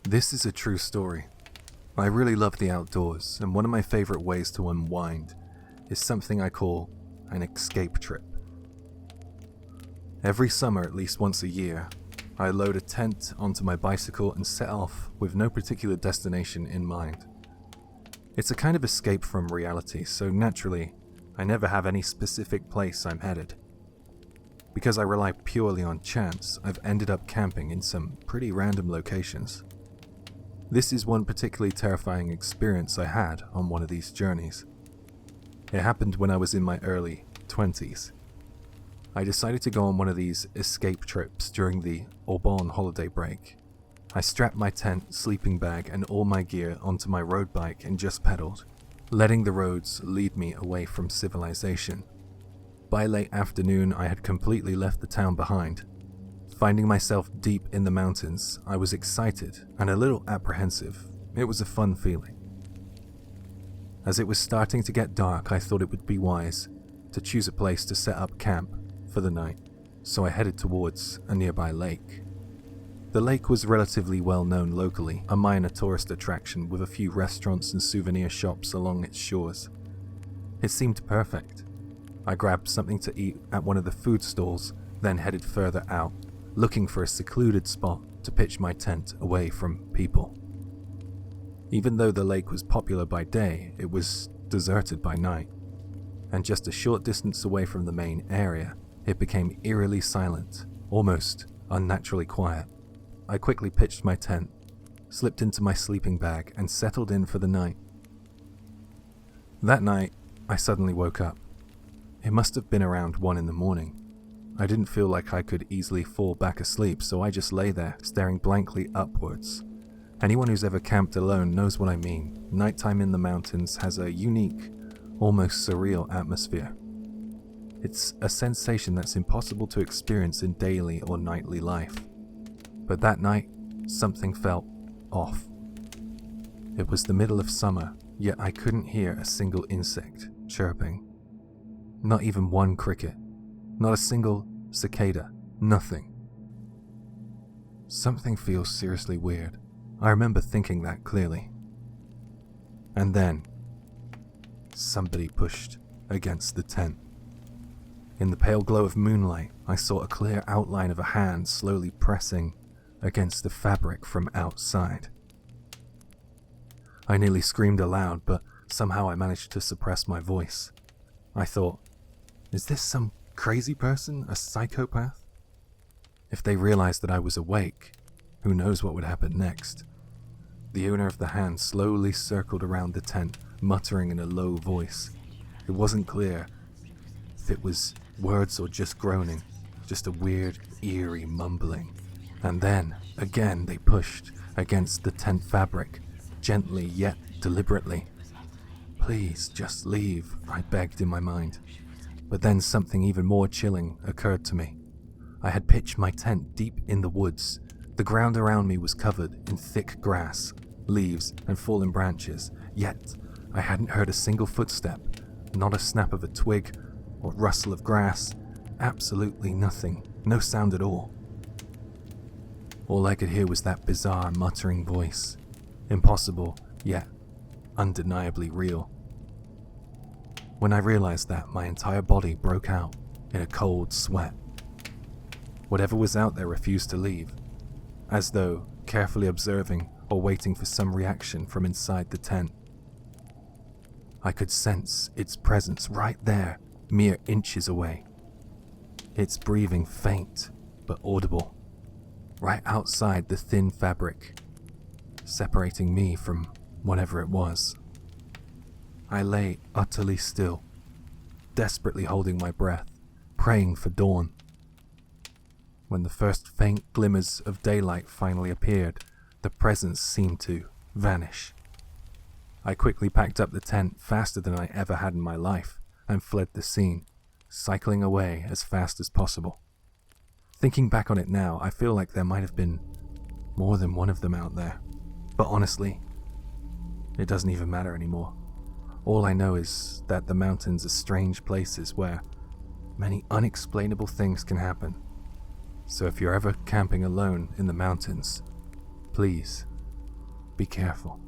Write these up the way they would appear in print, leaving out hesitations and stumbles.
This is a true story. I really love the outdoors, and one of my favorite ways to unwind is something I call an escape trip. Every summer, at least once a year, I load a tent onto my bicycle and set off with no particular destination in mind. It's a kind of escape from reality, so naturally, I never have any specific place I'm headed. Because I rely purely on chance, I've ended up camping in some pretty random locations. This is one particularly terrifying experience I had on one of these journeys. It happened when I was in my early 20s. I decided to go on one of these escape trips during the Obon holiday break. I strapped my tent, sleeping bag, and all my gear onto my road bike and just pedaled, letting the roads lead me away from civilization. By late afternoon, I had completely left the town behind. Finding myself deep in the mountains, I was excited and a little apprehensive. It was a fun feeling. As it was starting to get dark, I thought it would be wise to choose a place to set up camp for the night, so I headed towards a nearby lake. The lake was relatively well known locally, a minor tourist attraction with a few restaurants and souvenir shops along its shores. It seemed perfect. I grabbed something to eat at one of the food stalls, then headed further out, looking for a secluded spot to pitch my tent away from people. Even though the lake was popular by day, it was deserted by night, and just a short distance away from the main area, it became eerily silent, almost unnaturally quiet. I quickly pitched my tent, slipped into my sleeping bag, and settled in for the night. That night, I suddenly woke up. It must have been around 1 a.m. I didn't feel like I could easily fall back asleep, so I just lay there, staring blankly upwards. Anyone who's ever camped alone knows what I mean. Nighttime in the mountains has a unique, almost surreal atmosphere. It's a sensation that's impossible to experience in daily or nightly life. But that night, something felt off. It was the middle of summer, yet I couldn't hear a single insect chirping. Not even one cricket. Not a single cicada. Nothing. Something feels seriously weird. I remember thinking that clearly. And then, somebody pushed against the tent. In the pale glow of moonlight, I saw a clear outline of a hand slowly pressing against the fabric from outside. I nearly screamed aloud, but somehow I managed to suppress my voice. I thought, is this some crazy person, a psychopath? If they realized that I was awake, who knows what would happen next? The owner of the hand slowly circled around the tent, muttering in a low voice. It wasn't clear if it was words or just groaning, just a weird, eerie mumbling. And then, again, they pushed against the tent fabric, gently yet deliberately. Please, just leave, I begged in my mind. But then something even more chilling occurred to me. I had pitched my tent deep in the woods. The ground around me was covered in thick grass, leaves, and fallen branches, yet I hadn't heard a single footstep, not a snap of a twig or rustle of grass, absolutely nothing, no sound at all. All I could hear was that bizarre muttering voice, impossible, yet undeniably real. When I realized that, my entire body broke out in a cold sweat. Whatever was out there refused to leave, as though carefully observing or waiting for some reaction from inside the tent. I could sense its presence right there, mere inches away. Its breathing faint but audible, right outside the thin fabric, separating me from whatever it was. I lay utterly still, desperately holding my breath, praying for dawn. When the first faint glimmers of daylight finally appeared, the presence seemed to vanish. I quickly packed up the tent faster than I ever had in my life and fled the scene, cycling away as fast as possible. Thinking back on it now, I feel like there might have been more than one of them out there. But honestly, it doesn't even matter anymore. All I know is that the mountains are strange places where many unexplainable things can happen. So if you're ever camping alone in the mountains, please be careful.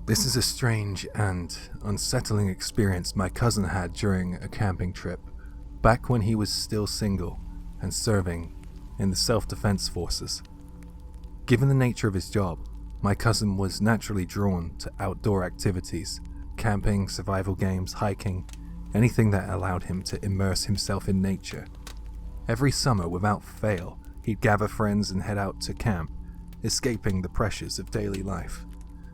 This is a strange and unsettling experience my cousin had during a camping trip, back when he was still single and serving in the self-defense forces. Given the nature of his job, my cousin was naturally drawn to outdoor activities, camping, survival games, hiking, anything that allowed him to immerse himself in nature. Every summer, without fail, he'd gather friends and head out to camp, escaping the pressures of daily life.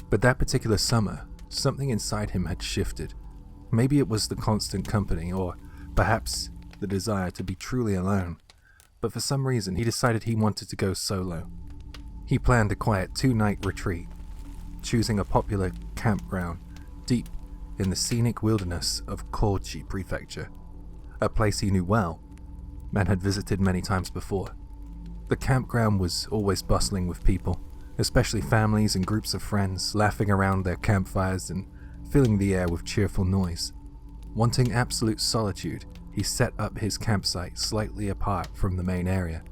But that particular summer, something inside him had shifted. Maybe it was the constant company, or perhaps the desire to be truly alone. But for some reason, he decided he wanted to go solo. He planned a quiet 2-night retreat, choosing a popular campground deep in the scenic wilderness of Kochi Prefecture, a place he knew well and had visited many times before. The campground was always bustling with people, especially families and groups of friends laughing around their campfires and filling the air with cheerful noise. Wanting absolute solitude, he set up his campsite slightly apart from the main area,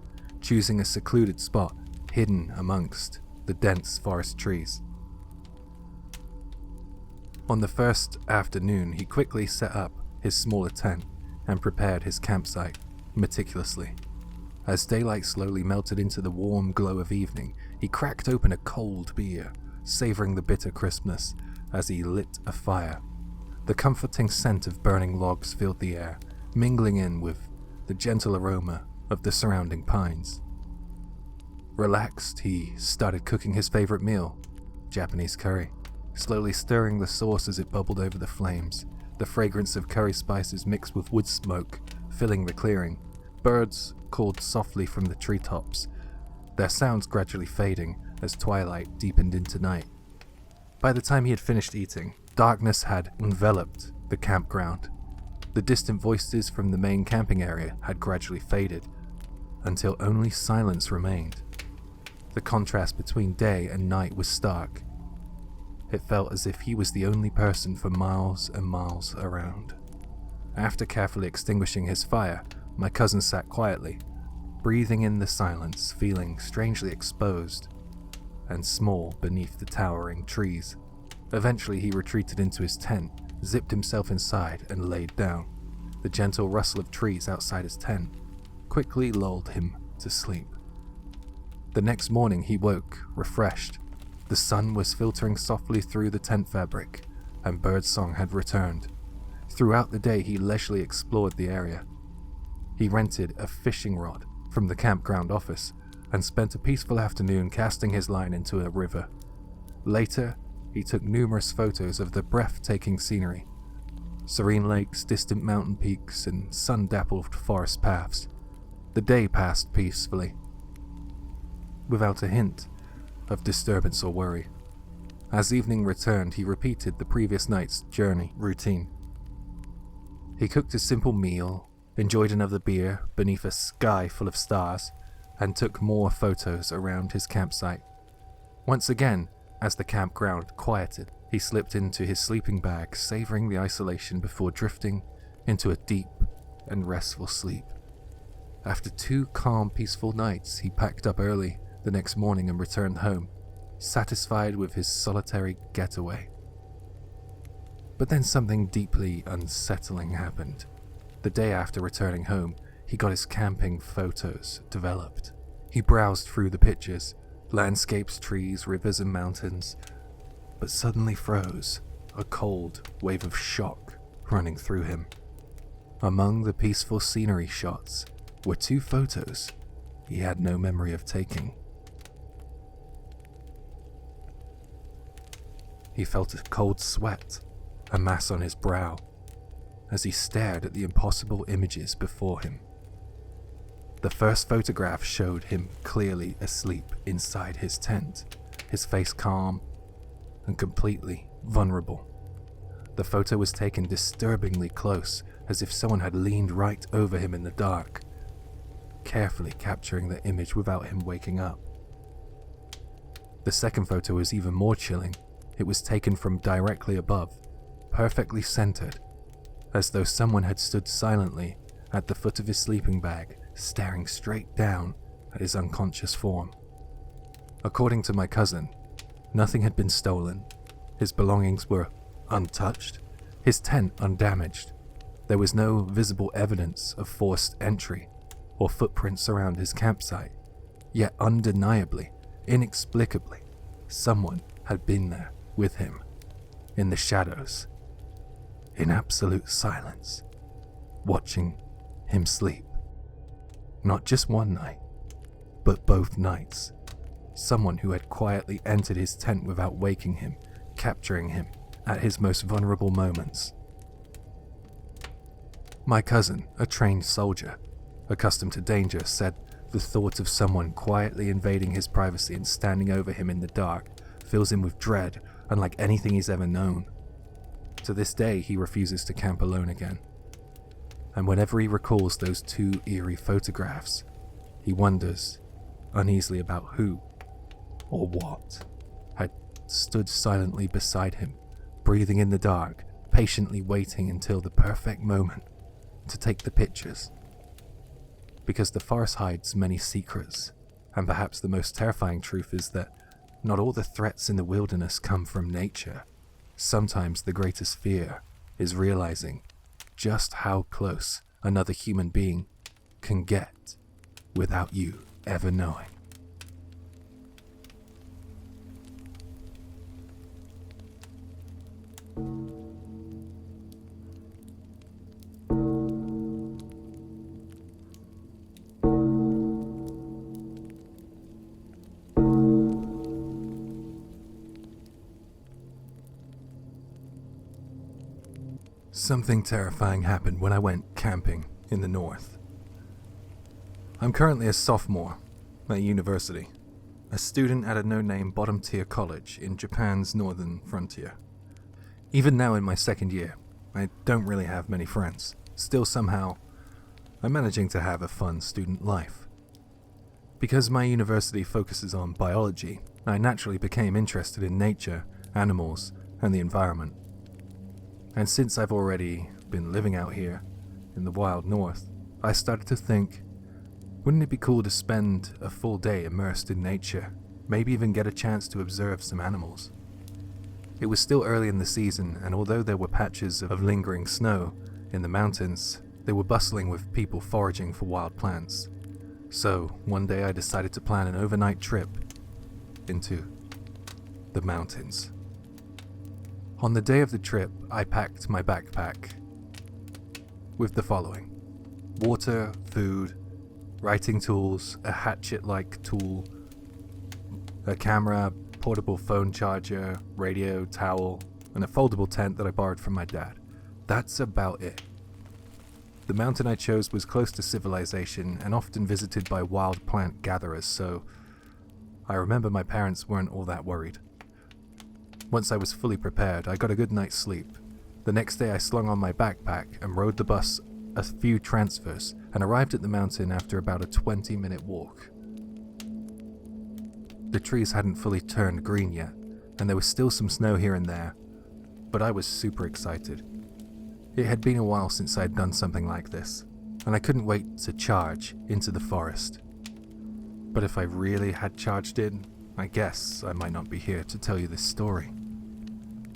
choosing a secluded spot hidden amongst the dense forest trees. On the first afternoon, he quickly set up his smaller tent and prepared his campsite meticulously. As daylight slowly melted into the warm glow of evening, he cracked open a cold beer, savoring the bitter crispness as he lit a fire. The comforting scent of burning logs filled the air, mingling in with the gentle aroma of the surrounding pines. Relaxed, he started cooking his favorite meal, Japanese curry, slowly stirring the sauce as it bubbled over the flames, the fragrance of curry spices mixed with wood smoke filling the clearing. Birds called softly from the treetops, their sounds gradually fading as twilight deepened into night. By the time he had finished eating, darkness had enveloped the campground. The distant voices from the main camping area had gradually faded, until only silence remained. The contrast between day and night was stark. It felt as if he was the only person for miles and miles around. After carefully extinguishing his fire, my cousin sat quietly, breathing in the silence, feeling strangely exposed and small beneath the towering trees. Eventually he retreated into his tent, zipped himself inside, and laid down. The gentle rustle of trees outside his tent quickly lulled him to sleep. The next morning he woke, refreshed. The sun was filtering softly through the tent fabric, and birdsong had returned. Throughout the day he leisurely explored the area. He rented a fishing rod from the campground office and spent a peaceful afternoon casting his line into a river. Later, he took numerous photos of the breathtaking scenery, serene lakes, distant mountain peaks, and sun-dappled forest paths. The day passed peacefully, without a hint of disturbance or worry. As evening returned, he repeated the previous night's journey routine. He cooked a simple meal, enjoyed another beer beneath a sky full of stars, and took more photos around his campsite. Once again, as the campground quieted, he slipped into his sleeping bag, savoring the isolation before drifting into a deep and restful sleep. After 2 calm, peaceful nights, he packed up early the next morning and returned home, satisfied with his solitary getaway. But then something deeply unsettling happened. The day after returning home, he got his camping photos developed. He browsed through the pictures, landscapes, trees, rivers, and mountains, but suddenly froze, a cold wave of shock running through him. Among the peaceful scenery shots were 2 photos he had no memory of taking. He felt a cold sweat amass on his brow as he stared at the impossible images before him. The first photograph showed him clearly asleep inside his tent, his face calm and completely vulnerable. The photo was taken disturbingly close as if someone had leaned right over him in the dark, carefully capturing the image without him waking up. The second photo was even more chilling. It was taken from directly above, perfectly centered, as though someone had stood silently at the foot of his sleeping bag, staring straight down at his unconscious form. According to my cousin, nothing had been stolen. His belongings were untouched, his tent undamaged. There was no visible evidence of forced entry or footprints around his campsite. Yet undeniably, inexplicably, someone had been there with him, in the shadows, in absolute silence, watching him sleep. Not just one night, but both nights. Someone who had quietly entered his tent without waking him, capturing him at his most vulnerable moments. My cousin, a trained soldier, accustomed to danger, said the thought of someone quietly invading his privacy and standing over him in the dark fills him with dread unlike anything he's ever known. To this day, he refuses to camp alone again. And whenever he recalls those two eerie photographs, he wonders uneasily about who or what had stood silently beside him, breathing in the dark, patiently waiting until the perfect moment to take the pictures. Because the forest hides many secrets, and perhaps the most terrifying truth is that not all the threats in the wilderness come from nature. Sometimes the greatest fear is realizing just how close another human being can get without you ever knowing. Something terrifying happened when I went camping in the north. I'm currently a sophomore at university, a student at a no-name bottom-tier college in Japan's northern frontier. Even now in my second year, I don't really have many friends. Still, somehow, I'm managing to have a fun student life. Because my university focuses on biology, I naturally became interested in nature, animals, and the environment. And since I've already been living out here in the wild north, I started to think, wouldn't it be cool to spend a full day immersed in nature, maybe even get a chance to observe some animals? It was still early in the season, and although there were patches of lingering snow in the mountains, they were bustling with people foraging for wild plants. So, one day I decided to plan an overnight trip into the mountains. On the day of the trip, I packed my backpack with the following: water, food, writing tools, a hatchet-like tool, a camera, portable phone charger, radio, towel, and a foldable tent that I borrowed from my dad. That's about it. The mountain I chose was close to civilization and often visited by wild plant gatherers, so I remember my parents weren't all that worried. Once I was fully prepared, I got a good night's sleep. The next day I slung on my backpack and rode the bus a few transfers and arrived at the mountain after about a 20-minute walk. The trees hadn't fully turned green yet, and there was still some snow here and there, but I was super excited. It had been a while since I'd done something like this, and I couldn't wait to charge into the forest. But if I really had charged in, I guess I might not be here to tell you this story.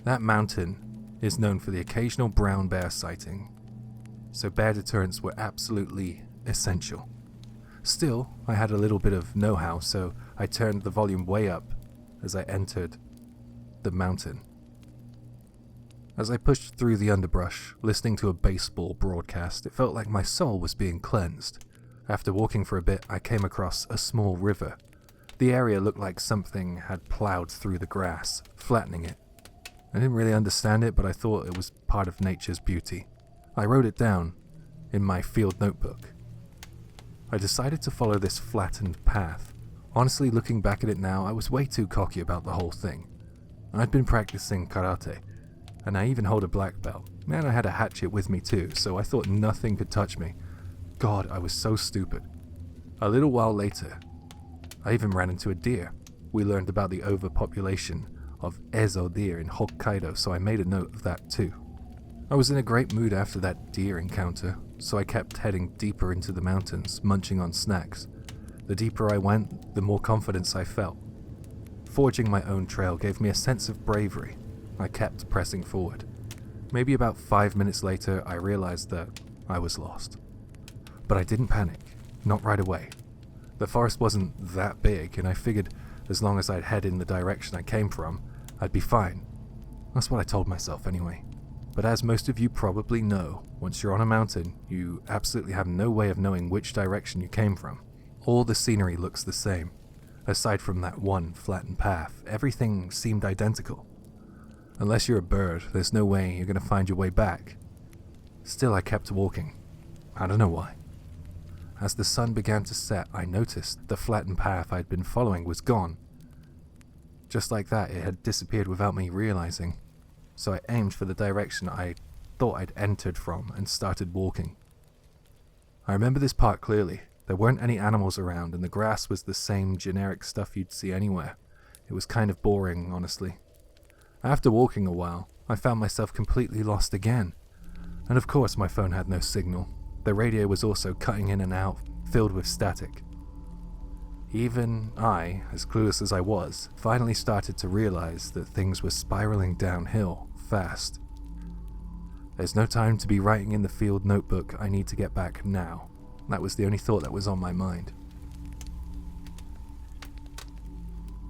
That mountain is known for the occasional brown bear sighting, so bear deterrents were absolutely essential. Still, I had a little bit of know-how, so I turned the volume way up as I entered the mountain. As I pushed through the underbrush, listening to a baseball broadcast, it felt like my soul was being cleansed. After walking for a bit, I came across a small river. The area looked like something had plowed through the grass, flattening it. I didn't really understand it, but I thought it was part of nature's beauty. I wrote it down in my field notebook. I decided to follow this flattened path. Honestly, looking back at it now, I was way too cocky about the whole thing. I'd been practicing karate, and I even hold a black belt. And I had a hatchet with me too, so I thought nothing could touch me. God, I was so stupid. A little while later, I even ran into a deer. We learned about the overpopulation of Ezo deer in Hokkaido, so I made a note of that too. I was in a great mood after that deer encounter, so I kept heading deeper into the mountains, munching on snacks. The deeper I went, the more confidence I felt. Forging my own trail gave me a sense of bravery. I kept pressing forward. Maybe about 5 minutes later, I realized that I was lost. But I didn't panic, not right away. The forest wasn't that big, and I figured as long as I'd head in the direction I came from, I'd be fine. That's what I told myself anyway. But as most of you probably know, once you're on a mountain, you absolutely have no way of knowing which direction you came from. All the scenery looks the same. Aside from that one flattened path, everything seemed identical. Unless you're a bird, there's no way you're going to find your way back. Still, I kept walking. I don't know why. As the sun began to set, I noticed the flattened path I'd been following was gone. Just like that, it had disappeared without me realizing. So I aimed for the direction I thought I'd entered from and started walking. I remember this part clearly. There weren't any animals around, and the grass was the same generic stuff you'd see anywhere. It was kind of boring, honestly. After walking a while, I found myself completely lost again. And of course my phone had no signal. The radio was also cutting in and out, filled with static. Even I, as clueless as I was, finally started to realize that things were spiraling downhill fast. There's no time to be writing in the field notebook, I need to get back now. That was the only thought that was on my mind.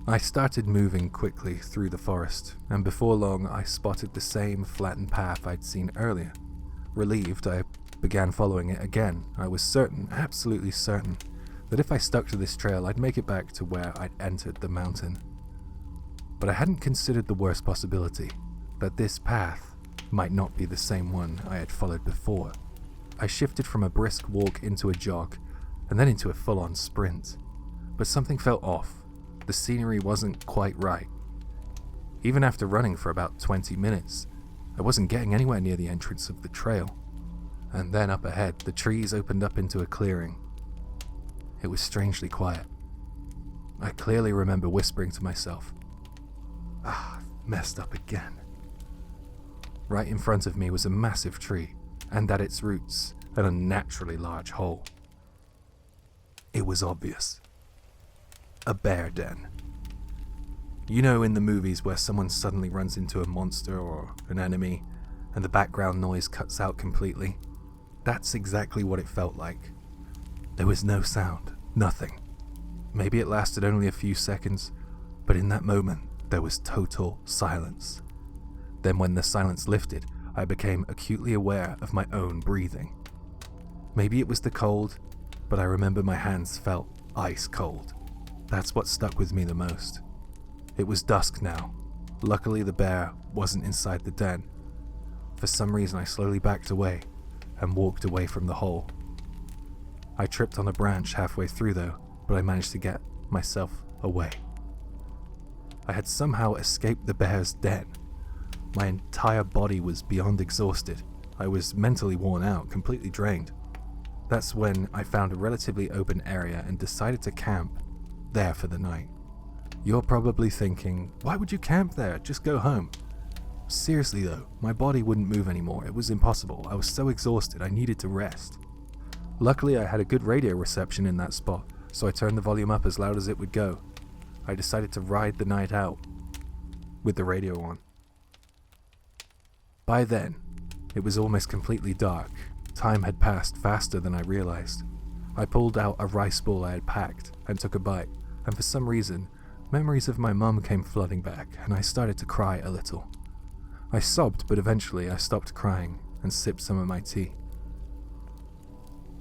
I started moving quickly through the forest, and before long I spotted the same flattened path I'd seen earlier. Relieved, I began following it again. I was certain, absolutely certain, that if I stuck to this trail I'd make it back to where I'd entered the mountain. But I hadn't considered the worst possibility, that this path might not be the same one I had followed before. I shifted from a brisk walk into a jog, and then into a full-on sprint. But something felt off. The scenery wasn't quite right. Even after running for about 20 minutes, I wasn't getting anywhere near the entrance of the trail. And then up ahead, the trees opened up into a clearing. It was strangely quiet. I clearly remember whispering to myself, I've messed up again. Right in front of me was a massive tree, and at its roots, an unnaturally large hole. It was obvious. A bear den. You know, in the movies where someone suddenly runs into a monster or an enemy, and the background noise cuts out completely? That's exactly what it felt like. There was no sound, nothing. Maybe it lasted only a few seconds, but in that moment, there was total silence. Then when the silence lifted, I became acutely aware of my own breathing. Maybe it was the cold, but I remember my hands felt ice cold. That's what stuck with me the most. It was dusk now. Luckily the bear wasn't inside the den. For some reason I slowly backed away and walked away from the hole. I tripped on a branch halfway through though, but I managed to get myself away. I had somehow escaped the bear's den. My entire body was beyond exhausted. I was mentally worn out, completely drained. That's when I found a relatively open area and decided to camp there for the night. You're probably thinking, why would you camp there? Just go home. Seriously though, my body wouldn't move anymore. It was impossible. I was so exhausted, I needed to rest. Luckily I had a good radio reception in that spot, so I turned the volume up as loud as it would go. I decided to ride the night out with the radio on. By then, it was almost completely dark. Time had passed faster than I realized. I pulled out a rice ball I had packed and took a bite, and for some reason, memories of my mum came flooding back, and I started to cry a little. I sobbed, but eventually I stopped crying and sipped some of my tea.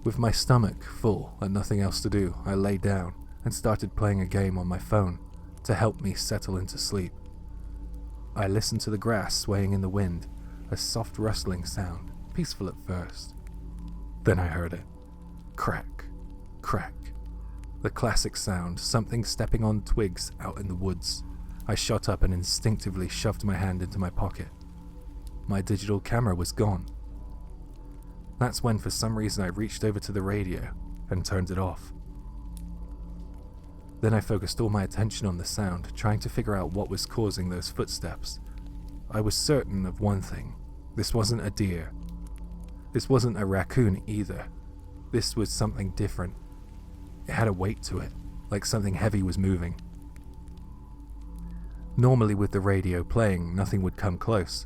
With my stomach full and nothing else to do, I lay down and started playing a game on my phone to help me settle into sleep. I listened to the grass swaying in the wind, a soft rustling sound, peaceful at first. Then I heard it. Crack, crack. The classic sound, something stepping on twigs out in the woods. I shot up and instinctively shoved my hand into my pocket. my digital camera was gone. That's when for some reason I reached over to the radio and turned it off. Then I focused all my attention on the sound, trying to figure out what was causing those footsteps. I was certain of one thing. This wasn't a deer. This wasn't a raccoon either. This was something different. It had a weight to it, like something heavy was moving. Normally with the radio playing, nothing would come close.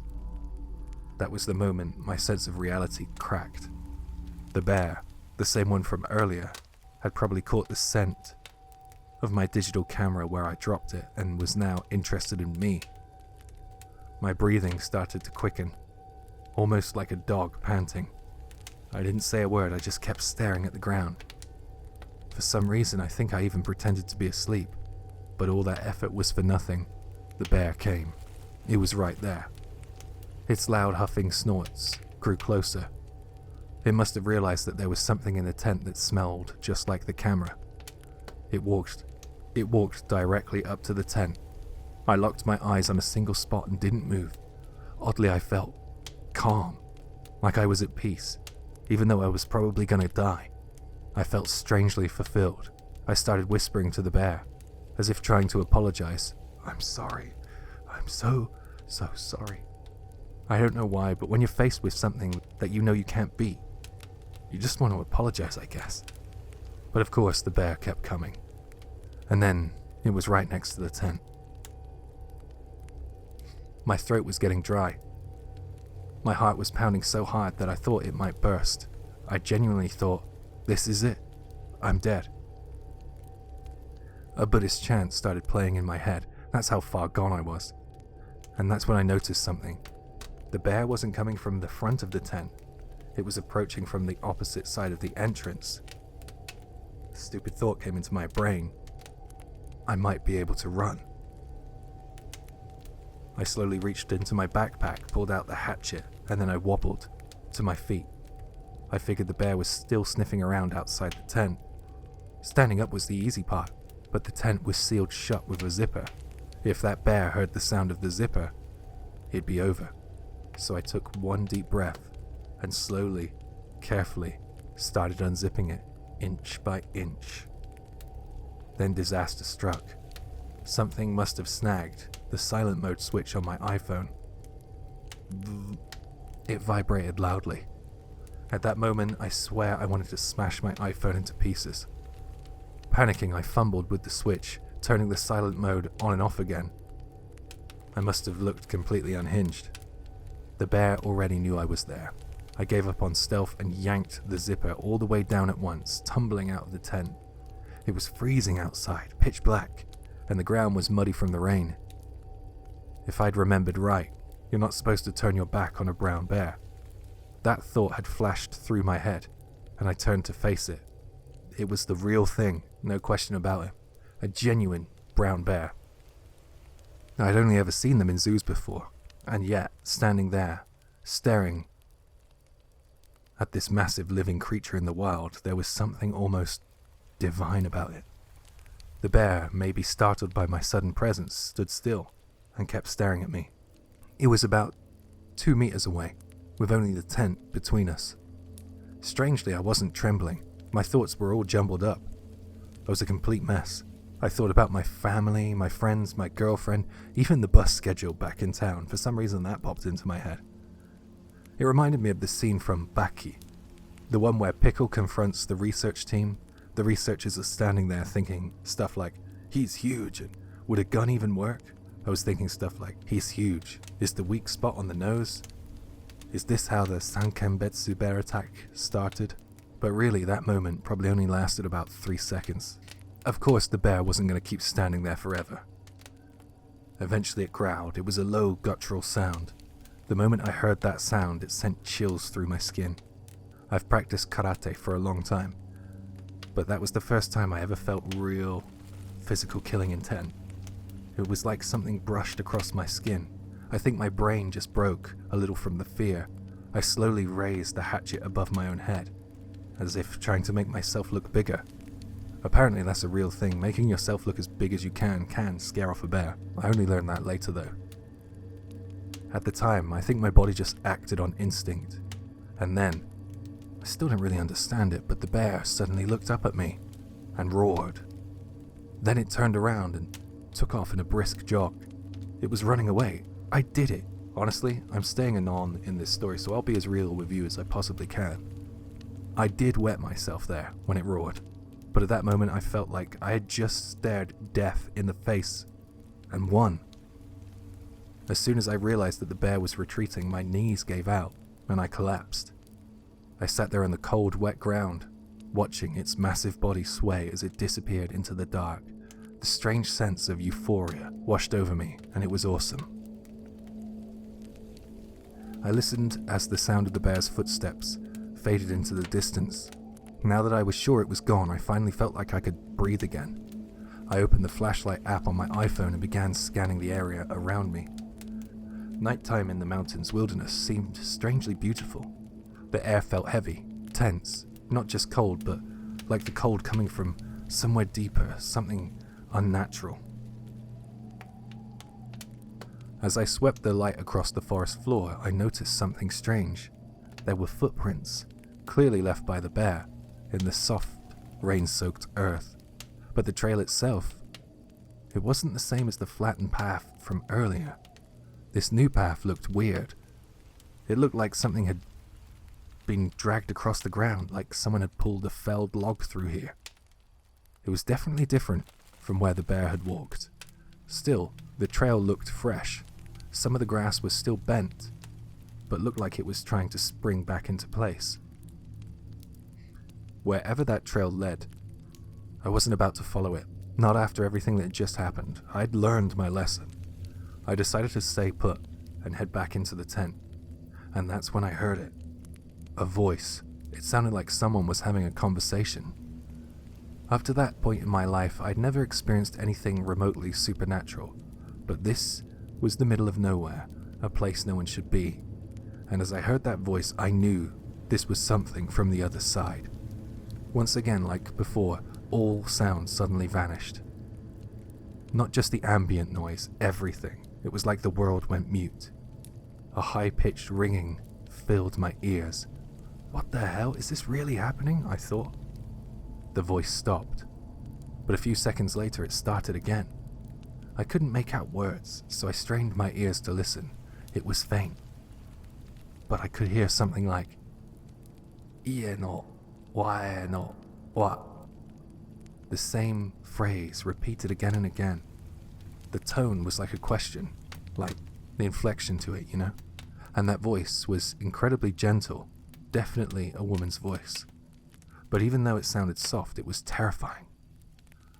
That was the moment my sense of reality cracked. The bear, the same one from earlier, had probably caught the scent of my digital camera where I dropped it and was now interested in me. My breathing started to quicken, almost like a dog panting. I didn't say a word, I just kept staring at the ground. For some reason, I think I even pretended to be asleep, but all that effort was for nothing. The bear came. It was right there. Its loud huffing snorts grew closer. It must have realized that there was something in the tent that smelled just like the camera. It walked directly up to the tent. I locked my eyes on a single spot and didn't move. Oddly, I felt calm, like I was at peace, even though I was probably gonna die. I felt strangely fulfilled. I started whispering to the bear, as if trying to apologize. I'm sorry. I'm so sorry. I don't know why, but when you're faced with something that you know you can't beat, you just want to apologize, I guess. But of course, the bear kept coming. And then, it was right next to the tent. My throat was getting dry. My heart was pounding so hard that I thought it might burst. I genuinely thought, this is it. I'm dead. A Buddhist chant started playing in my head. That's how far gone I was. And that's when I noticed something. The bear wasn't coming from the front of the tent. It was approaching from the opposite side of the entrance. A stupid thought came into my brain. I might be able to run. I slowly reached into my backpack, pulled out the hatchet, and then I wobbled to my feet. I figured the bear was still sniffing around outside the tent. Standing up was the easy part, but the tent was sealed shut with a zipper. If that bear heard the sound of the zipper, it'd be over. So I took one deep breath and slowly, carefully, started unzipping it, inch by inch. Then disaster struck. Something must have snagged the silent mode switch on my iPhone. It vibrated loudly. At that moment, I swear I wanted to smash my iPhone into pieces. Panicking, I fumbled with the switch, turning the silent mode on and off again. I must have looked completely unhinged. The bear already knew I was there. I gave up on stealth and yanked the zipper all the way down at once, tumbling out of the tent. It was freezing outside, pitch black, and the ground was muddy from the rain. If I'd remembered right, you're not supposed to turn your back on a brown bear. That thought had flashed through my head, and I turned to face it. It was the real thing, no question about it. A genuine brown bear. I'd only ever seen them in zoos before, and yet, standing there, staring at this massive living creature in the wild, there was something almost divine about it. The bear, maybe startled by my sudden presence, stood still and kept staring at me. It was about 2 meters away, with only the tent between us. Strangely, I wasn't trembling. My thoughts were all jumbled up. I was a complete mess. I thought about my family, my friends, my girlfriend, even the bus schedule back in town. For some reason, that popped into my head. It reminded me of the scene from Baki, the one where Pickle confronts the research team. The researchers are standing there thinking stuff like, he's huge, and would a gun even work? I was thinking stuff like, he's huge, is the weak spot on the nose? Is this how the Sankembetsu bear attack started? But really, that moment probably only lasted about 3 seconds. Of course, the bear wasn't going to keep standing there forever. Eventually it growled. It was a low, guttural sound. The moment I heard that sound, it sent chills through my skin. I've practiced karate for a long time, but that was the first time I ever felt real, physical killing intent. It was like something brushed across my skin. I think my brain just broke a little from the fear. I slowly raised the hatchet above my own head, as if trying to make myself look bigger. Apparently that's a real thing. Making yourself look as big as you can scare off a bear. I only learned that later though. At the time, I think my body just acted on instinct. And then, I still didn't really understand it, but the bear suddenly looked up at me and roared. Then it turned around and took off in a brisk jog. It was running away. I did it. Honestly, I'm staying anon in this story, so I'll be as real with you as I possibly can. I did wet myself there when it roared, but at that moment I felt like I had just stared death in the face and won. As soon as I realized that the bear was retreating, my knees gave out and I collapsed. I sat there on the cold, wet ground, watching its massive body sway as it disappeared into the dark. The strange sense of euphoria washed over me, and it was awesome. I listened as the sound of the bear's footsteps faded into the distance. Now that I was sure it was gone, I finally felt like I could breathe again. I opened the flashlight app on my iPhone and began scanning the area around me. Nighttime in the mountains wilderness seemed strangely beautiful. The air felt heavy, tense, not just cold, but like the cold coming from somewhere deeper, something unnatural. As I swept the light across the forest floor, I noticed something strange. There were footprints, clearly left by the bear, in the soft, rain-soaked earth. But the trail itself, it wasn't the same as the flattened path from earlier. This new path looked weird. It looked like something had been dragged across the ground, like someone had pulled a felled log through here. It was definitely different from where the bear had walked. Still, the trail looked fresh. Some of the grass was still bent, but looked like it was trying to spring back into place. Wherever that trail led, I wasn't about to follow it. Not after everything that had just happened. I'd learned my lesson. I decided to stay put and head back into the tent. And that's when I heard it. A voice. It sounded like someone was having a conversation. Up to that point in my life, I'd never experienced anything remotely supernatural. But this was the middle of nowhere, a place no one should be. And as I heard that voice, I knew this was something from the other side. Once again, like before, all sound suddenly vanished. Not just the ambient noise, everything. It was like the world went mute. A high-pitched ringing filled my ears. What the hell? Is this really happening? I thought. The voice stopped, but a few seconds later it started again. I couldn't make out words, so I strained my ears to listen. It was faint, but I could hear something like, "Ie no, wae no, wa." The same phrase repeated again and again. The tone was like a question, like the inflection to it, you know? And that voice was incredibly gentle, definitely a woman's voice. But even though it sounded soft, it was terrifying.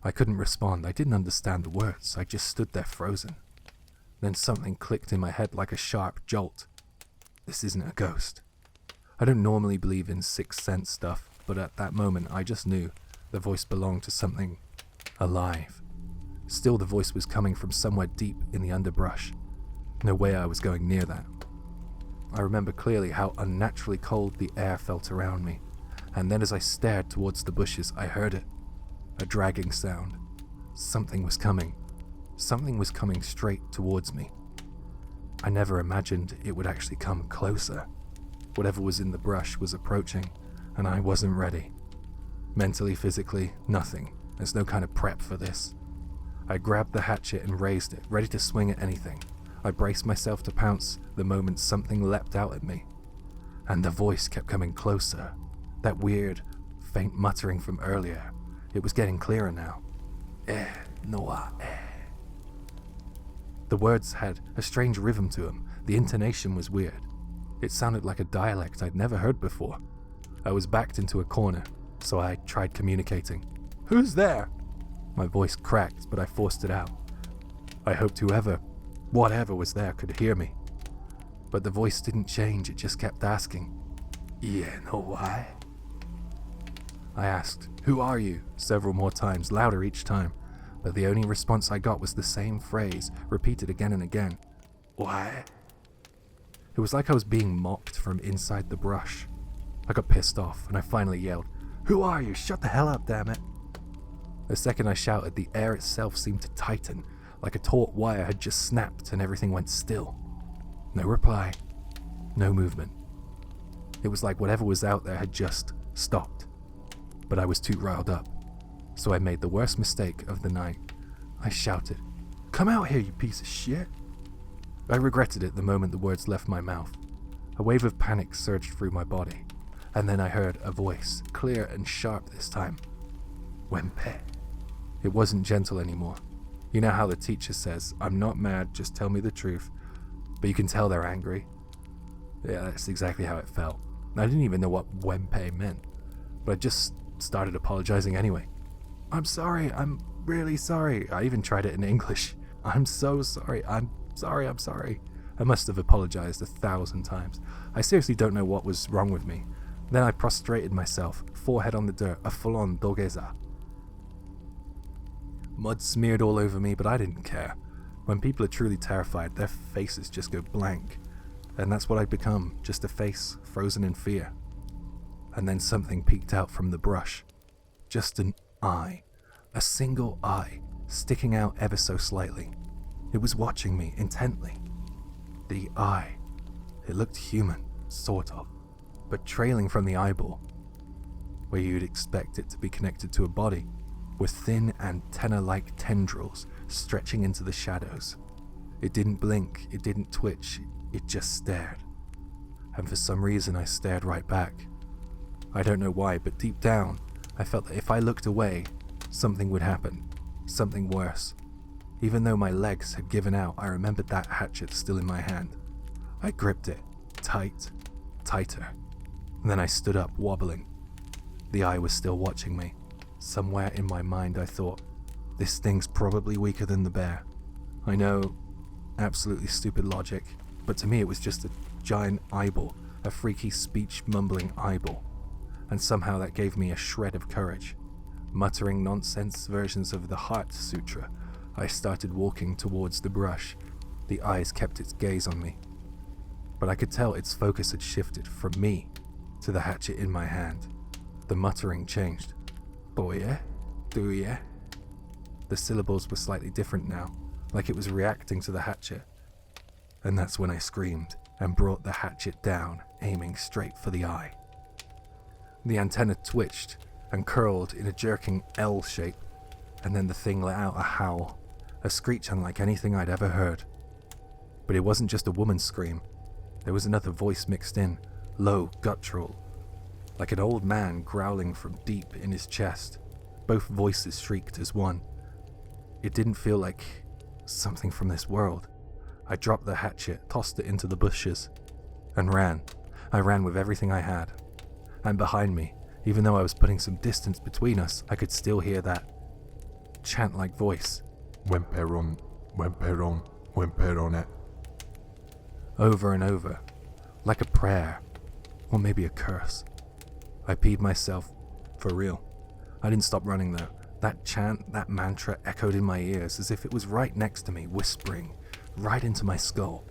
I couldn't respond. I didn't understand the words. I just stood there frozen. Then something clicked in my head like a sharp jolt. This isn't a ghost. I don't normally believe in sixth sense stuff, but at that moment I just knew the voice belonged to something alive. Still, the voice was coming from somewhere deep in the underbrush. No way I was going near that. I remember clearly how unnaturally cold the air felt around me, and then as I stared towards the bushes, I heard it. A dragging sound. Something was coming. Something was coming straight towards me. I never imagined it would actually come closer. Whatever was in the brush was approaching, and I wasn't ready. Mentally, physically, nothing. There's no kind of prep for this. I grabbed the hatchet and raised it, ready to swing at anything. I braced myself to pounce the moment something leapt out at me. And the voice kept coming closer. That weird, faint muttering from earlier. It was getting clearer now. Noah, The words had a strange rhythm to them. The intonation was weird. It sounded like a dialect I'd never heard before. I was backed into a corner, so I tried communicating. "Who's there?" My voice cracked, but I forced it out. I hoped whatever was there could hear me. But the voice didn't change, it just kept asking, "Yeah, no why?" I asked, "Who are you?" several more times, louder each time, but the only response I got was the same phrase, repeated again and again. "Why?" It was like I was being mocked from inside the brush. I got pissed off, and I finally yelled, "Who are you? Shut the hell up, damn it!" The second I shouted, the air itself seemed to tighten, like a taut wire had just snapped and everything went still. No reply. No movement. It was like whatever was out there had just stopped. But I was too riled up, so I made the worst mistake of the night. I shouted, "Come out here, you piece of shit!" I regretted it the moment the words left my mouth. A wave of panic surged through my body, and then I heard a voice, clear and sharp this time. Wempe. It wasn't gentle anymore. You know how the teacher says, "I'm not mad, just tell me the truth," but you can tell they're angry. Yeah, that's exactly how it felt. I didn't even know what Wempe meant, but I just started apologizing anyway. "I'm sorry, I'm really sorry." I even tried it in English. "I'm so sorry, I'm sorry. I must have apologized 1,000 times. I seriously don't know what was wrong with me. Then I prostrated myself, forehead on the dirt, a full-on dogeza. Mud smeared all over me, but I didn't care. When people are truly terrified, their faces just go blank. And that's what I'd become, just a face frozen in fear. And then something peeked out from the brush. Just an eye. A single eye, sticking out ever so slightly. It was watching me intently. The eye. It looked human, sort of, but trailing from the eyeball, where you'd expect it to be connected to a body, with thin antenna-like tendrils stretching into the shadows. It didn't blink, it didn't twitch, it just stared. And for some reason I stared right back. I don't know why, but deep down, I felt that if I looked away, something would happen. Something worse. Even though my legs had given out, I remembered that hatchet still in my hand. I gripped it, tight, tighter. And then I stood up, wobbling. The eye was still watching me. Somewhere in my mind I thought, this thing's probably weaker than the bear. I know, absolutely stupid logic, but to me it was just a giant eyeball, a freaky speech-mumbling eyeball. And somehow that gave me a shred of courage. Muttering nonsense versions of the Heart Sutra, I started walking towards the brush. The eyes kept its gaze on me. But I could tell its focus had shifted from me to the hatchet in my hand. The muttering changed. Boye? Duye? The syllables were slightly different now, like it was reacting to the hatchet. And that's when I screamed and brought the hatchet down, aiming straight for the eye. The antenna twitched and curled in a jerking L shape, and then the thing let out a howl, a screech unlike anything I'd ever heard. But it wasn't just a woman's scream. There was another voice mixed in, low, guttural, like an old man growling from deep in his chest. Both voices shrieked as one. It didn't feel like something from this world. I dropped the hatchet, tossed it into the bushes, and ran. I ran with everything I had. And behind me, even though I was putting some distance between us, I could still hear that chant-like voice. Wemperon, Wemperon, Wemperonet. Over and over, like a prayer, or maybe a curse. I peed myself, for real. I didn't stop running though. That chant, that mantra echoed in my ears as if it was right next to me, whispering, right into my skull.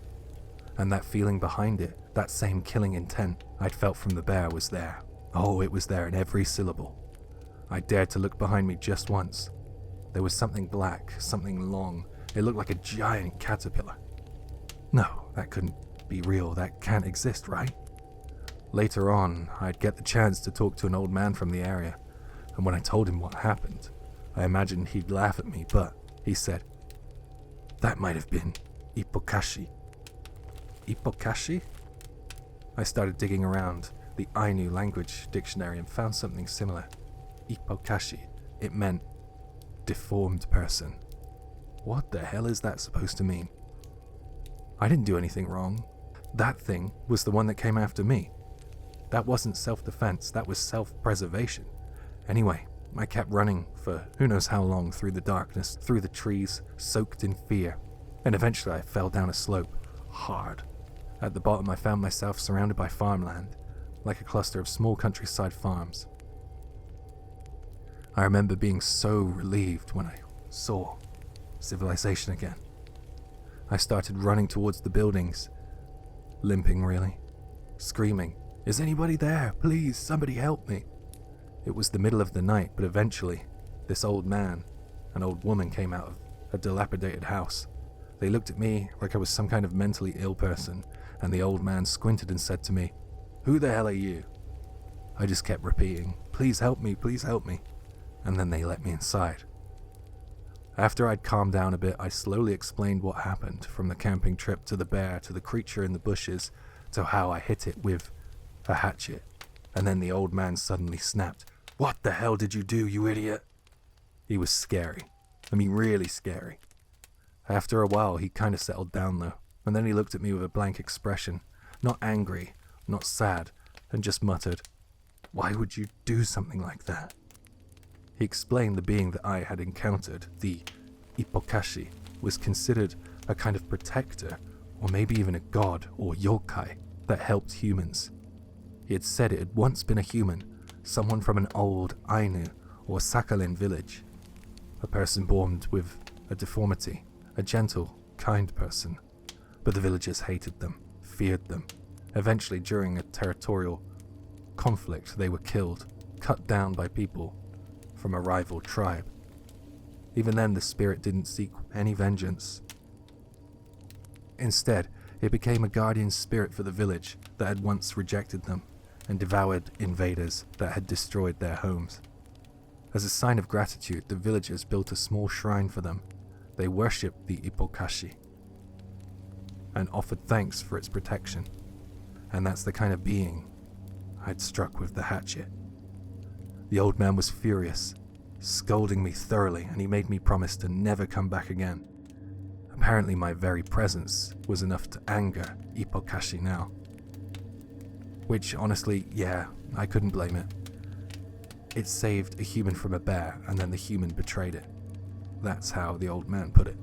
And that feeling behind it, that same killing intent I'd felt from the bear was there. Oh, it was there in every syllable. I dared to look behind me just once. There was something black, something long. It looked like a giant caterpillar. No, that couldn't be real. That can't exist, right? Later on, I'd get the chance to talk to an old man from the area, and when I told him what happened, I imagined he'd laugh at me, but he said, "That might have been Ippokashi." Ippokashi? I started digging around the Ainu language dictionary and found something similar. Ippokashi. It meant deformed person. What the hell is that supposed to mean? I didn't do anything wrong. That thing was the one that came after me. That wasn't self-defense, that was self-preservation. Anyway, I kept running for who knows how long through the darkness, through the trees, soaked in fear, and eventually I fell down a slope, hard. At the bottom I found myself surrounded by farmland, like a cluster of small countryside farms. I remember being so relieved when I saw civilization again. I started running towards the buildings, limping really, screaming, "Is anybody there? Please, somebody help me." It was the middle of the night, but eventually, this old man and old woman came out of a dilapidated house. They looked at me like I was some kind of mentally ill person, and the old man squinted and said to me, "Who the hell are you?" I just kept repeating, "Please help me, please help me," and then they let me inside. After I'd calmed down a bit, I slowly explained what happened, from the camping trip to the bear to the creature in the bushes to how I hit it with a hatchet. And then the old man suddenly snapped, "What the hell did you do, you idiot?" He was scary. I mean, really scary. After a while, he kind of settled down though, and then he looked at me with a blank expression, not angry, not sad, and just muttered, "Why would you do something like that?" He explained the being that I had encountered, the Ippokashi, was considered a kind of protector, or maybe even a god or yokai that helped humans. He had said it had once been a human, someone from an old Ainu or Sakhalin village, a person born with a deformity, a gentle, kind person. But the villagers hated them, feared them. Eventually, during a territorial conflict, they were killed, cut down by people from a rival tribe. Even then, the spirit didn't seek any vengeance. Instead, it became a guardian spirit for the village that had once rejected them and devoured invaders that had destroyed their homes. As a sign of gratitude, the villagers built a small shrine for them. They worshipped the Ippokashi and offered thanks for its protection. And that's the kind of being I'd struck with the hatchet. The old man was furious, scolding me thoroughly, and he made me promise to never come back again. Apparently my very presence was enough to anger Ippokashi now. Which, honestly, yeah, I couldn't blame it. It saved a human from a bear, and then the human betrayed it. That's how the old man put it.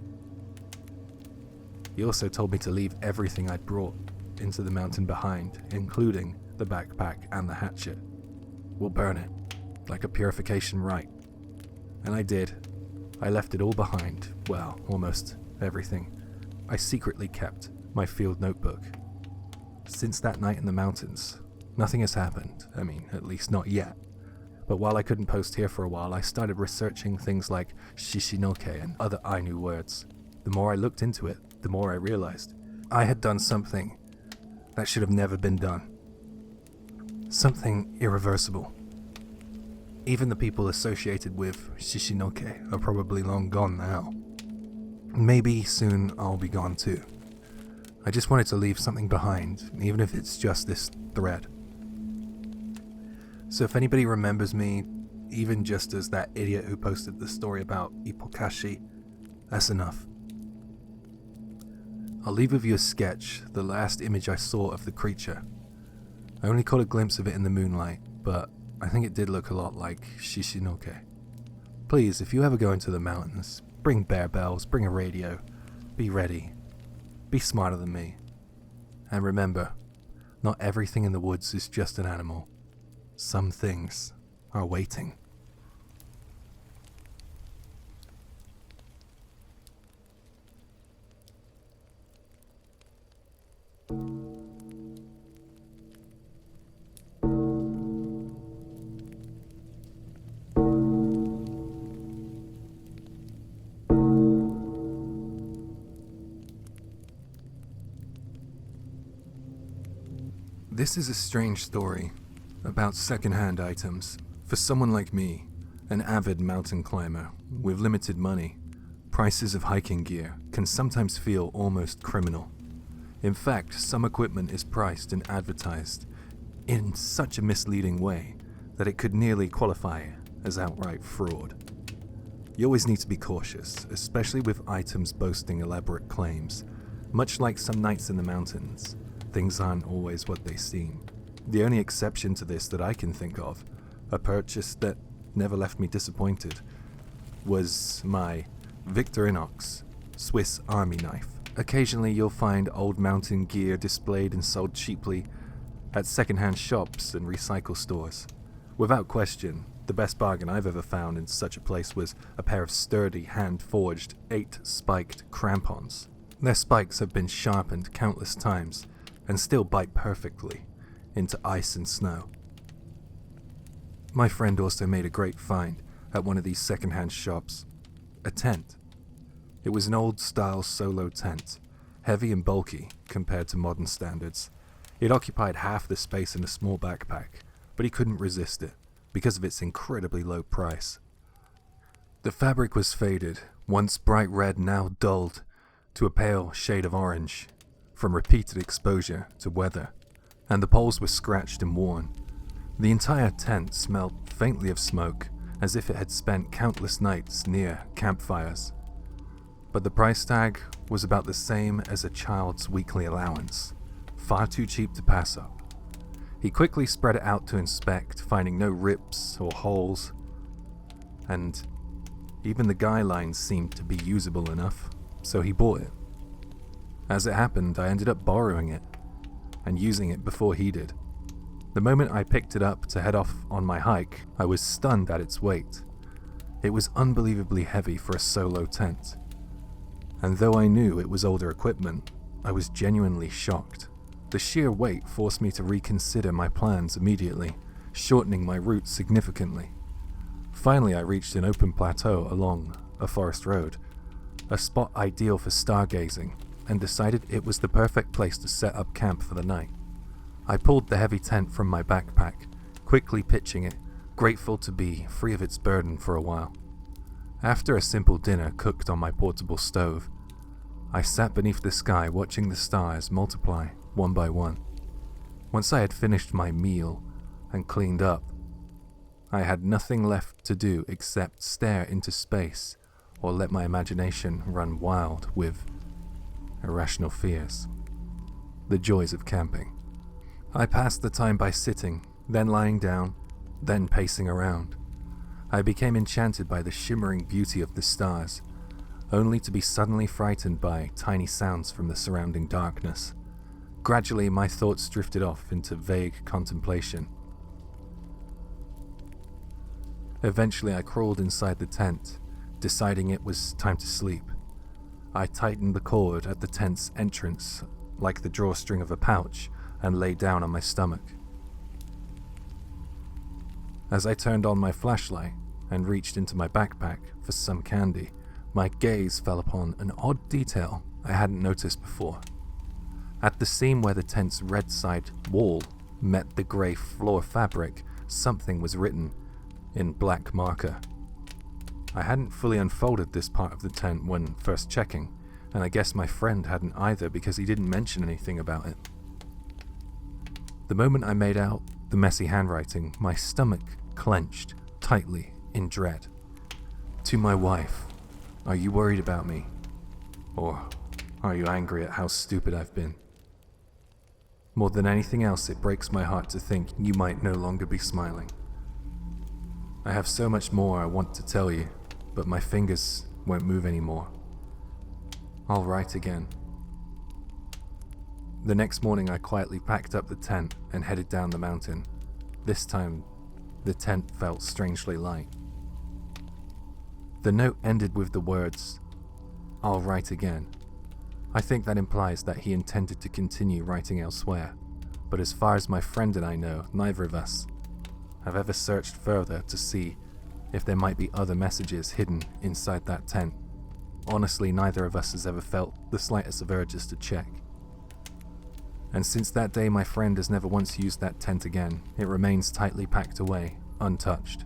He also told me to leave everything I'd brought into the mountain behind, including the backpack and the hatchet. We'll burn it, like a purification rite. And I did. I left it all behind, well, almost everything. I secretly kept my field notebook. Since that night in the mountains, nothing has happened. I mean, at least not yet. But while I couldn't post here for a while, I started researching things like shishinoke and other Ainu words. The more I looked into it, the more I realized I had done something that should have never been done. Something irreversible. Even the people associated with shishinoke are probably long gone now. Maybe soon I'll be gone too. I just wanted to leave something behind, even if it's just this thread. So if anybody remembers me, even just as that idiot who posted the story about Ippokashi, that's enough. I'll leave with you a sketch, the last image I saw of the creature. I only caught a glimpse of it in the moonlight, but I think it did look a lot like shishinoke. Please, if you ever go into the mountains, bring bear bells, bring a radio, be ready, be smarter than me. And remember, not everything in the woods is just an animal. Some things are waiting. This is a strange story about second-hand items. For someone like me, an avid mountain climber with limited money, prices of hiking gear can sometimes feel almost criminal. In fact, some equipment is priced and advertised in such a misleading way that it could nearly qualify as outright fraud. You always need to be cautious, especially with items boasting elaborate claims. Much like some nights in the mountains, things aren't always what they seem. The only exception to this that I can think of, a purchase that never left me disappointed, was my Victorinox Swiss Army knife. Occasionally you'll find old mountain gear displayed and sold cheaply at second-hand shops and recycle stores. Without question, the best bargain I've ever found in such a place was a pair of sturdy, hand-forged, 8-spiked crampons. Their spikes have been sharpened countless times and still bite perfectly into ice and snow. My friend also made a great find at one of these second-hand shops. A tent. It was an old-style solo tent, heavy and bulky compared to modern standards. It occupied half the space in a small backpack, but he couldn't resist it because of its incredibly low price. The fabric was faded, once bright red now dulled to a pale shade of orange from repeated exposure to weather, and the poles were scratched and worn. The entire tent smelled faintly of smoke, as if it had spent countless nights near campfires. But the price tag was about the same as a child's weekly allowance, far too cheap to pass up. He quickly spread it out to inspect, finding no rips or holes, and even the guy lines seemed to be usable enough, so he bought it. As it happened, I ended up borrowing it and using it before he did. The moment I picked it up to head off on my hike, I was stunned at its weight. It was unbelievably heavy for a solo tent. And though I knew it was older equipment, I was genuinely shocked. The sheer weight forced me to reconsider my plans immediately, shortening my route significantly. Finally, I reached an open plateau along a forest road, a spot ideal for stargazing, and decided it was the perfect place to set up camp for the night. I pulled the heavy tent from my backpack, quickly pitching it, grateful to be free of its burden for a while. After a simple dinner cooked on my portable stove, I sat beneath the sky watching the stars multiply one by one. Once I had finished my meal and cleaned up, I had nothing left to do except stare into space or let my imagination run wild with irrational fears. The joys of camping. I passed the time by sitting, then lying down, then pacing around. I became enchanted by the shimmering beauty of the stars, only to be suddenly frightened by tiny sounds from the surrounding darkness. Gradually, my thoughts drifted off into vague contemplation. Eventually, I crawled inside the tent, deciding it was time to sleep. I tightened the cord at the tent's entrance like the drawstring of a pouch and lay down on my stomach. As I turned on my flashlight and reached into my backpack for some candy, my gaze fell upon an odd detail I hadn't noticed before. At the seam where the tent's red side wall met the grey floor fabric, something was written in black marker. I hadn't fully unfolded this part of the tent when first checking, and I guess my friend hadn't either because he didn't mention anything about it. The moment I made out the messy handwriting, my stomach clenched tightly in dread. To my wife, are you worried about me? Or are you angry at how stupid I've been? More than anything else, it breaks my heart to think you might no longer be smiling. I have so much more I want to tell you, but my fingers won't move anymore. I'll write again. The next morning I quietly packed up the tent and headed down the mountain. This time, the tent felt strangely light. The note ended with the words, "I'll write again." I think that implies that he intended to continue writing elsewhere, but as far as my friend and I know, neither of us have ever searched further to see if there might be other messages hidden inside that tent. Honestly, neither of us has ever felt the slightest of urges to check. And since that day, my friend has never once used that tent again. It remains tightly packed away, untouched.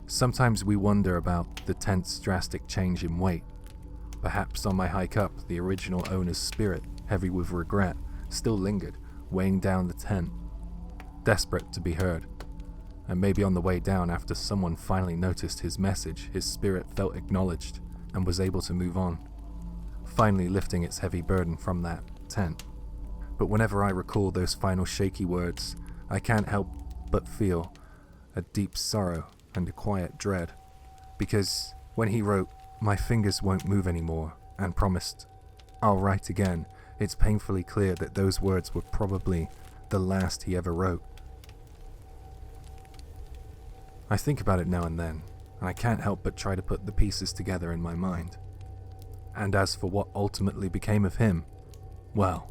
Sometimes we wonder about the tent's drastic change in weight. Perhaps on my hike up, the original owner's spirit, heavy with regret, still lingered, weighing down the tent, desperate to be heard. And maybe on the way down, after someone finally noticed his message, his spirit felt acknowledged and was able to move on, finally lifting its heavy burden from that tent. But whenever I recall those final shaky words, I can't help but feel a deep sorrow and a quiet dread, because when he wrote, "My fingers won't move anymore," and promised, "I'll write again," it's painfully clear that those words were probably the last he ever wrote. I think about it now and then, and I can't help but try to put the pieces together in my mind. And as for what ultimately became of him, well,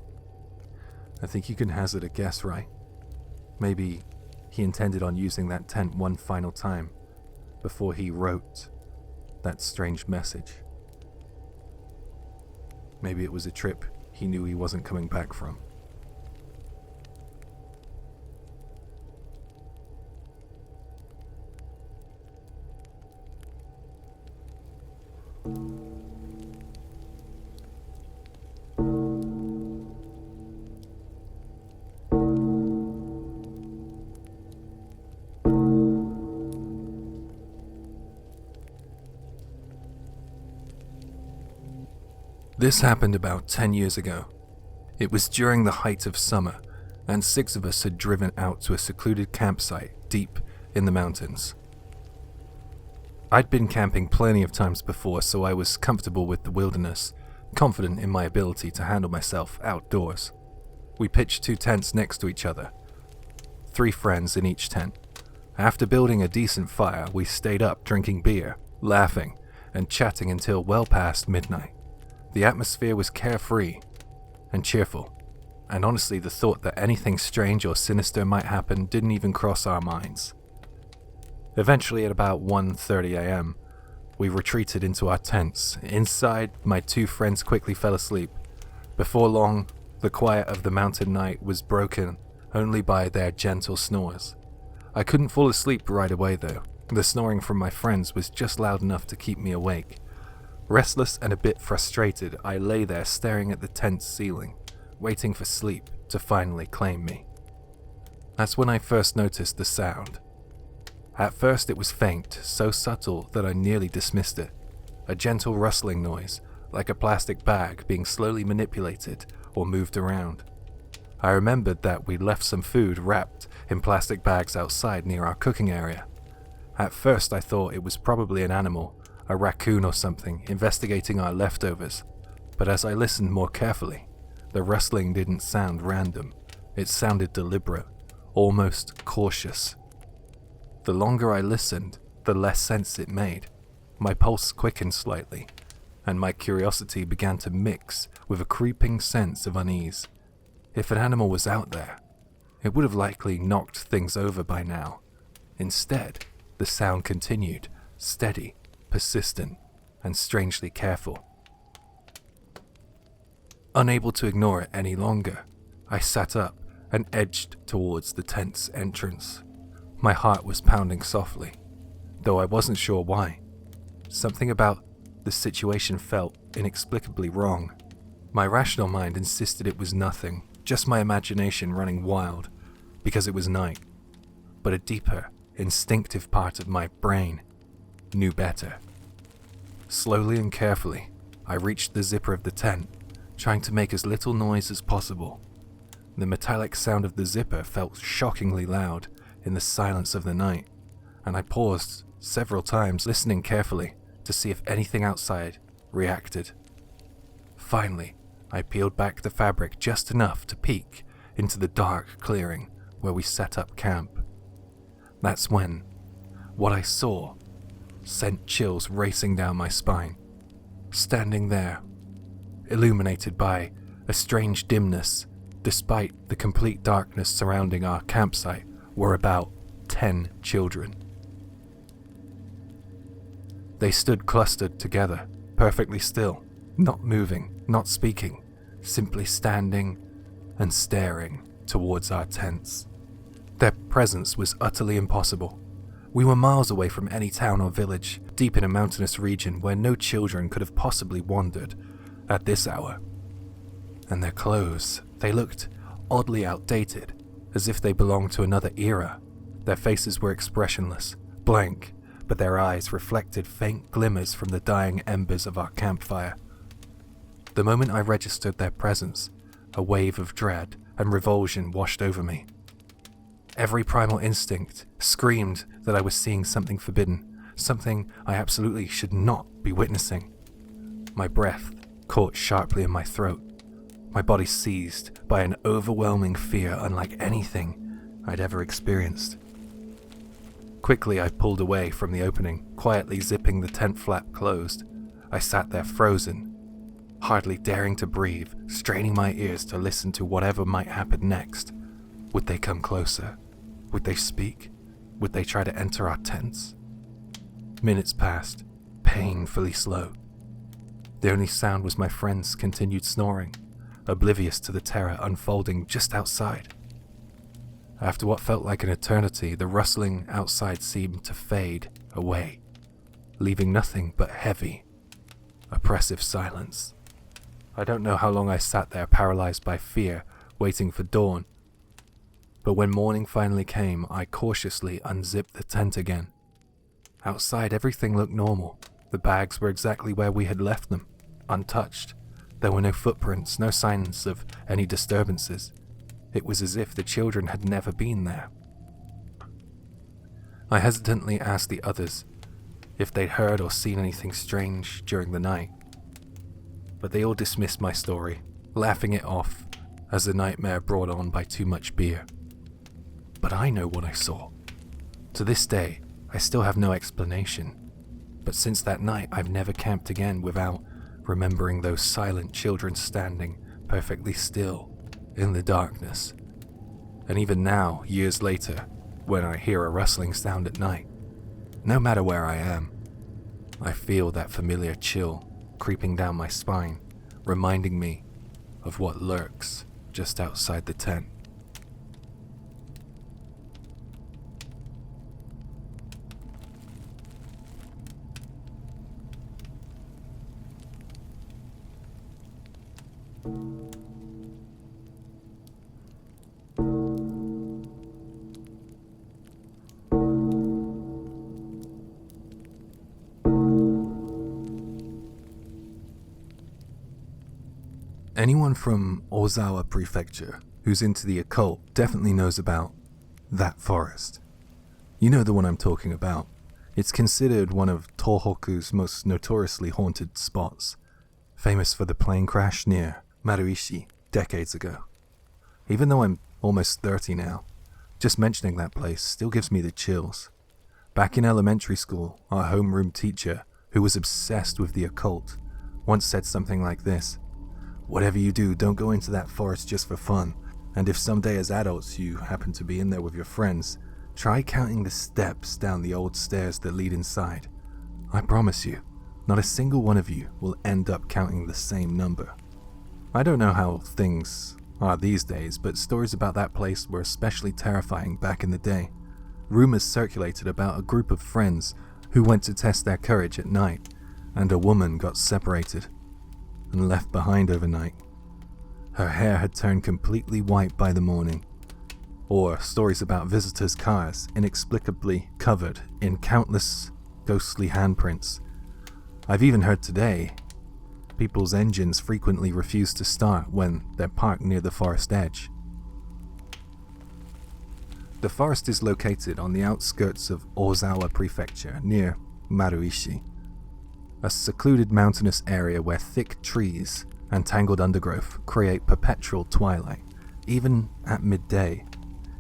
I think you can hazard a guess, right? Maybe he intended on using that tent one final time before he wrote that strange message. Maybe it was a trip he knew he wasn't coming back from. This happened about 10 years ago. It was during the height of summer, and 6 of us had driven out to a secluded campsite deep in the mountains. I'd been camping plenty of times before, so I was comfortable with the wilderness, confident in my ability to handle myself outdoors. We pitched 2 tents next to each other, 3 friends in each tent. After building a decent fire, we stayed up drinking beer, laughing, and chatting until well past midnight. The atmosphere was carefree and cheerful, and honestly the thought that anything strange or sinister might happen didn't even cross our minds. Eventually at about 1:30 a.m., we retreated into our tents. Inside, my 2 friends quickly fell asleep. Before long, the quiet of the mountain night was broken only by their gentle snores. I couldn't fall asleep right away though. The snoring from my friends was just loud enough to keep me awake. Restless and a bit frustrated, I lay there staring at the tent's ceiling, waiting for sleep to finally claim me. That's when I first noticed the sound. At first it was faint, so subtle that I nearly dismissed it. A gentle rustling noise, like a plastic bag being slowly manipulated or moved around. I remembered that we left some food wrapped in plastic bags outside near our cooking area. At first I thought it was probably an animal, a raccoon or something, investigating our leftovers, but as I listened more carefully, the rustling didn't sound random. It sounded deliberate, almost cautious. The longer I listened, the less sense it made. My pulse quickened slightly, and my curiosity began to mix with a creeping sense of unease. If an animal was out there, it would have likely knocked things over by now. Instead, the sound continued, steady, persistent, and strangely careful. Unable to ignore it any longer, I sat up and edged towards the tent's entrance. My heart was pounding softly, though I wasn't sure why. Something about the situation felt inexplicably wrong. My rational mind insisted it was nothing, just my imagination running wild, because it was night. But a deeper, instinctive part of my brain knew better. Slowly and carefully, I reached the zipper of the tent, trying to make as little noise as possible. The metallic sound of the zipper felt shockingly loud in the silence of the night, and I paused several times, listening carefully to see if anything outside reacted. Finally, I peeled back the fabric just enough to peek into the dark clearing where we set up camp. That's when what I saw sent chills racing down my spine. Standing there, illuminated by a strange dimness, despite the complete darkness surrounding our campsite, were about 10 children. They stood clustered together, perfectly still, not moving, not speaking, simply standing and staring towards our tents. Their presence was utterly impossible. We were miles away from any town or village, deep in a mountainous region where no children could have possibly wandered at this hour. And their clothes, they looked oddly outdated, as if they belonged to another era. Their faces were expressionless, blank, but their eyes reflected faint glimmers from the dying embers of our campfire. The moment I registered their presence, a wave of dread and revulsion washed over me. Every primal instinct screamed that I was seeing something forbidden, something I absolutely should not be witnessing. My breath caught sharply in my throat, my body seized by an overwhelming fear unlike anything I'd ever experienced. Quickly I pulled away from the opening, quietly zipping the tent flap closed. I sat there frozen, hardly daring to breathe, straining my ears to listen to whatever might happen next. Would they come closer? Would they speak? Would they try to enter our tents? Minutes passed, painfully slow. The only sound was my friend's continued snoring, oblivious to the terror unfolding just outside. After what felt like an eternity, the rustling outside seemed to fade away, leaving nothing but heavy, oppressive silence. I don't know how long I sat there paralyzed by fear, waiting for dawn. But when morning finally came, I cautiously unzipped the tent again. Outside, everything looked normal. The bags were exactly where we had left them, untouched. There were no footprints, no signs of any disturbances. It was as if the children had never been there. I hesitantly asked the others if they'd heard or seen anything strange during the night, but they all dismissed my story, laughing it off as a nightmare brought on by too much beer. But I know what I saw. To this day, I still have no explanation, but since that night I've never camped again without remembering those silent children standing perfectly still in the darkness. And even now, years later, when I hear a rustling sound at night, no matter where I am, I feel that familiar chill creeping down my spine, reminding me of what lurks just outside the tent. Anyone from Ozawa Prefecture who's into the occult definitely knows about that forest. You know the one I'm talking about. It's considered one of Tohoku's most notoriously haunted spots, famous for the plane crash near Maruishi decades ago. Even though I'm almost 30 now, just mentioning that place still gives me the chills. Back in elementary school, our homeroom teacher, who was obsessed with the occult, once said something like this: "Whatever you do, don't go into that forest just for fun. And if someday as adults you happen to be in there with your friends, try counting the steps down the old stairs that lead inside. I promise you, not a single one of you will end up counting the same number." I don't know how things are these days, but stories about that place were especially terrifying back in the day. Rumors circulated about a group of friends who went to test their courage at night, and a woman got separated and left behind overnight. Her hair had turned completely white by the morning. Or stories about visitors' cars inexplicably covered in countless ghostly handprints. I've even heard today people's engines frequently refuse to start when they're parked near the forest edge. The forest is located on the outskirts of Ozawa Prefecture near Maruishi, a secluded mountainous area where thick trees and tangled undergrowth create perpetual twilight, even at midday.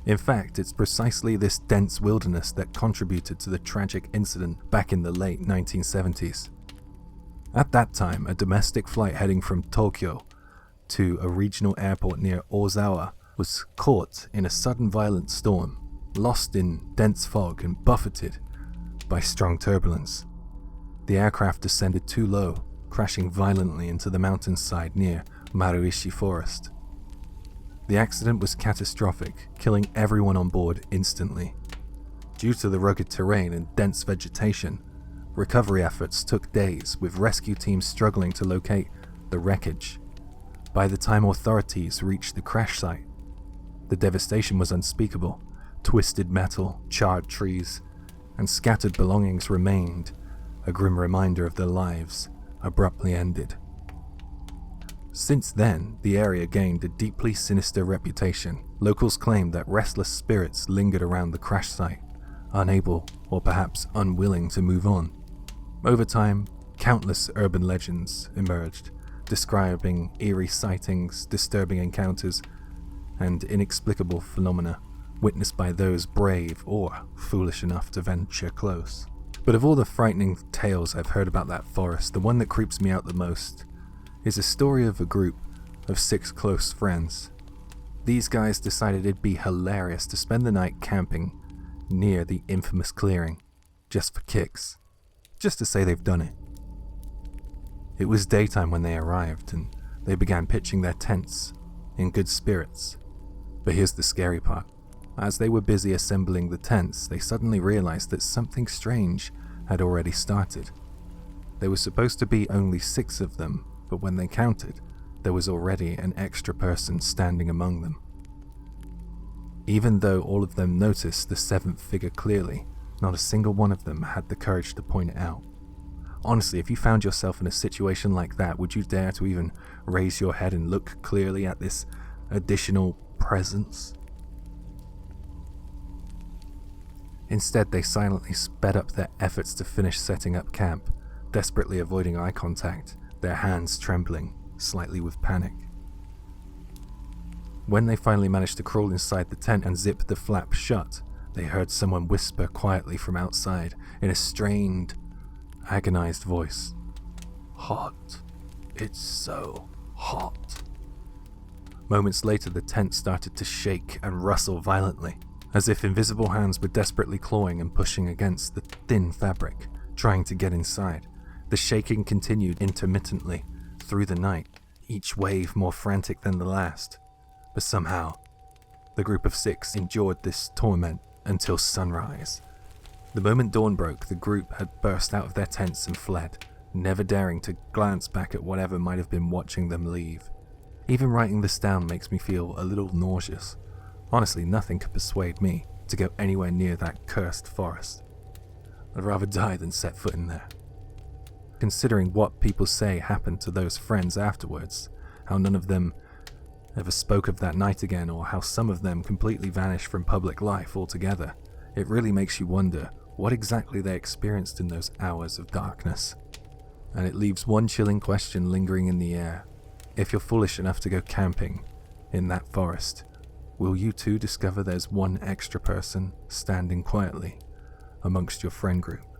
In fact, it's precisely this dense wilderness that contributed to the tragic incident back in the late 1970s. At that time, a domestic flight heading from Tokyo to a regional airport near Ozawa was caught in a sudden violent storm, lost in dense fog and buffeted by strong turbulence. The aircraft descended too low, crashing violently into the mountainside near Maruishi Forest. The accident was catastrophic, killing everyone on board instantly. Due to the rugged terrain and dense vegetation, recovery efforts took days, with rescue teams struggling to locate the wreckage. By the time authorities reached the crash site, the devastation was unspeakable. Twisted metal, charred trees, and scattered belongings remained, a grim reminder of their lives abruptly ended. Since then, the area gained a deeply sinister reputation. Locals claimed that restless spirits lingered around the crash site, unable or perhaps unwilling to move on. Over time, countless urban legends emerged, describing eerie sightings, disturbing encounters, and inexplicable phenomena witnessed by those brave or foolish enough to venture close. But of all the frightening tales I've heard about that forest, the one that creeps me out the most is a story of a group of 6 close friends. These guys decided it'd be hilarious to spend the night camping near the infamous clearing, just for kicks, just to say they've done it. It was daytime when they arrived, and they began pitching their tents in good spirits. But here's the scary part. As they were busy assembling the tents, they suddenly realized that something strange had already started. There was supposed to be only 6 of them, but when they counted, there was already an extra person standing among them. Even though all of them noticed the 7th figure clearly, not a single one of them had the courage to point it out. Honestly, if you found yourself in a situation like that, would you dare to even raise your head and look clearly at this additional presence? Instead, they silently sped up their efforts to finish setting up camp, desperately avoiding eye contact, their hands trembling, slightly with panic. When they finally managed to crawl inside the tent and zip the flap shut, they heard someone whisper quietly from outside in a strained, agonized voice. "Hot. It's so hot." Moments later, the tent started to shake and rustle violently, as if invisible hands were desperately clawing and pushing against the thin fabric, trying to get inside. The shaking continued intermittently through the night, each wave more frantic than the last. But somehow, the group of 6 endured this torment until sunrise. The moment dawn broke, the group had burst out of their tents and fled, never daring to glance back at whatever might have been watching them leave. Even writing this down makes me feel a little nauseous. Honestly, nothing could persuade me to go anywhere near that cursed forest. I'd rather die than set foot in there. Considering what people say happened to those friends afterwards, how none of them ever spoke of that night again, or how some of them completely vanished from public life altogether, it really makes you wonder what exactly they experienced in those hours of darkness. And it leaves one chilling question lingering in the air. If you're foolish enough to go camping in that forest, will you too discover there's one extra person standing quietly amongst your friend group?